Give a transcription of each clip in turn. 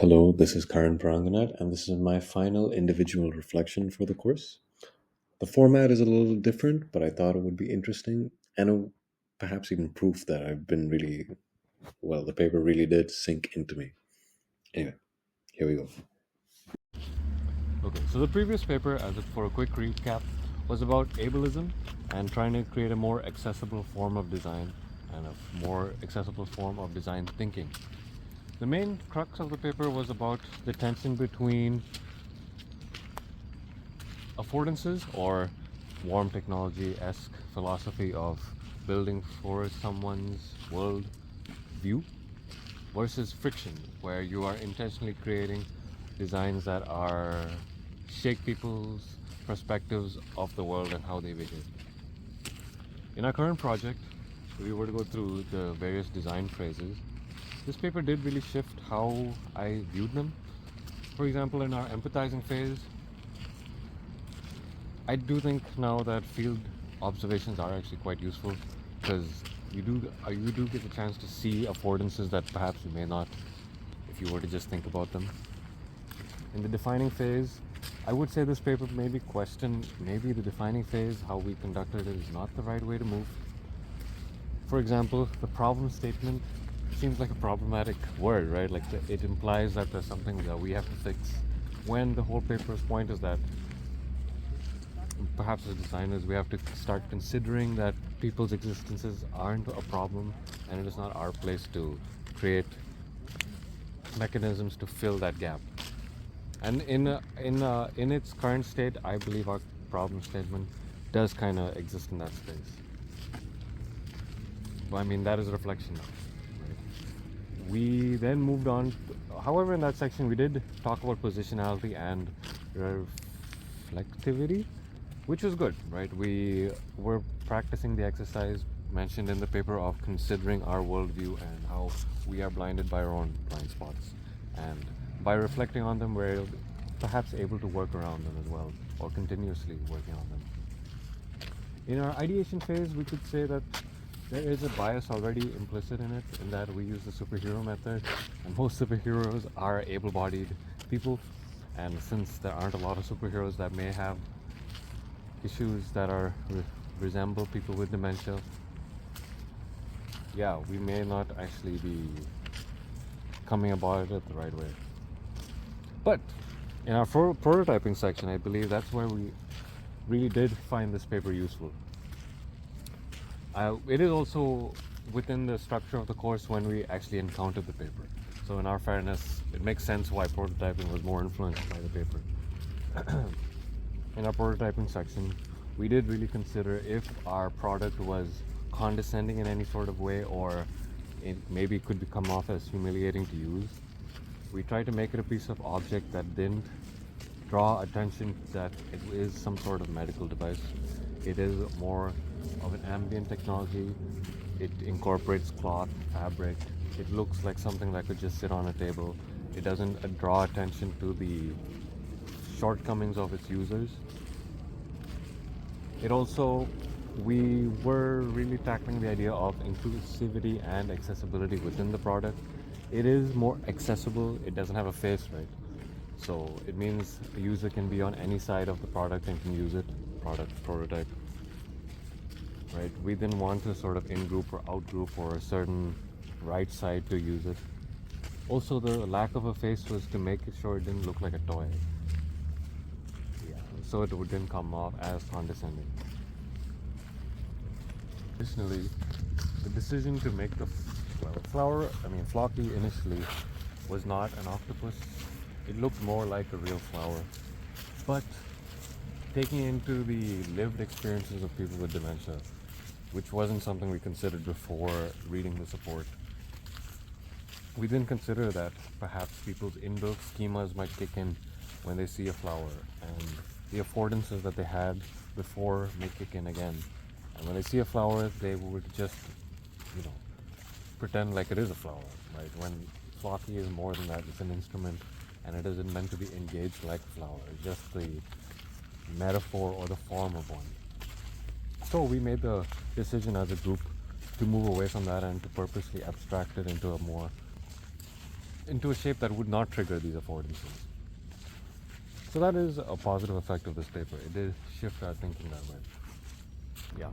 Hello, this is Karan Pranganat, and this is my final individual reflection for the course. The format is a little different, but I thought it would be interesting and perhaps even proof that I've been really well, the paper really did sink into me. Anyway, here we go. Okay, so the previous paper, for a quick recap, was about ableism and trying to create a more accessible form of design and a more accessible form of design thinking. The main crux of the paper was about the tension between affordances or warm technology-esque philosophy of building for someone's world view versus friction, where you are intentionally creating designs that are shake people's perspectives of the world and how they behave. In our current project, if we were to go through the various design phrases, this paper did really shift how I viewed them. For example, in our empathizing phase, I do think now that field observations are actually quite useful because you do get the chance to see affordances that perhaps you may not if you were to just think about them. In the defining phase, I would say this paper maybe questioned maybe the defining phase, how we conducted it is not the right way to move. For example, the problem statement seems like a problematic word, right? Like it implies that there's something that we have to fix. When the whole paper's point is that perhaps as designers we have to start considering that people's existences aren't a problem and it is not our place to create mechanisms to fill that gap. And in its current state, I believe our problem statement does kind of exist in that space. But I mean, that is a reflection now. Right? We then moved on. However, in that section, we did talk about positionality and reflectivity, which was good, right? We were practicing the exercise mentioned in the paper of considering our worldview and how we are blinded by our own blind spots. And by reflecting on them, we're perhaps able to work around them as well, or continuously working on them. In our ideation phase, we could say that there is a bias already implicit in it, in that we use the superhero method, and most superheroes are able-bodied people. And since there aren't a lot of superheroes that may have issues that resemble people with dementia, yeah, we may not actually be coming about it the right way. But in our prototyping section, I believe that's where we really did find this paper useful. It is also within the structure of the course when we actually encountered the paper. So in our fairness, it makes sense why prototyping was more influenced by the paper. In our prototyping section, we did really consider if our product was condescending in any sort of way, or it maybe could come off as humiliating to use. We tried to make it a piece of object that didn't draw attention that it is some sort of medical device. It is more of an ambient technology. It incorporates cloth, fabric. It looks like something that could just sit on a table. It doesn't draw attention to the shortcomings of its users. It also, we were really tackling the idea of inclusivity and accessibility within the product. It is more accessible. It doesn't have a face, right? So it means a user can be on any side of the product and can use it, product prototype, right? We didn't want to sort of in-group or out-group or a certain right side to use it. Also, the lack of a face was to make sure it didn't look like a toy. Yeah, so it didn't come off as condescending. Additionally, the decision to make the Flocky initially was not an octopus. It looked more like a real flower. But taking into the lived experiences of people with dementia, which wasn't something we considered before reading the support, we didn't consider that perhaps people's inbuilt schemas might kick in when they see a flower, and the affordances that they had before may kick in again. And when they see a flower, they would just, you know, pretend like it is a flower, right? When Flocky is more than that, it's an instrument, and it isn't meant to be engaged like a flower. It's just the metaphor or the form of one. So we made the decision as a group to move away from that and to purposely abstract it into a more into a shape that would not trigger these affordances. So that is a positive effect of this paper. It did shift our thinking that way. Yeah,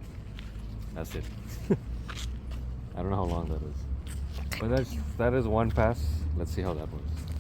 that's it. I don't know how long that is, but that is one pass. Let's see how that works.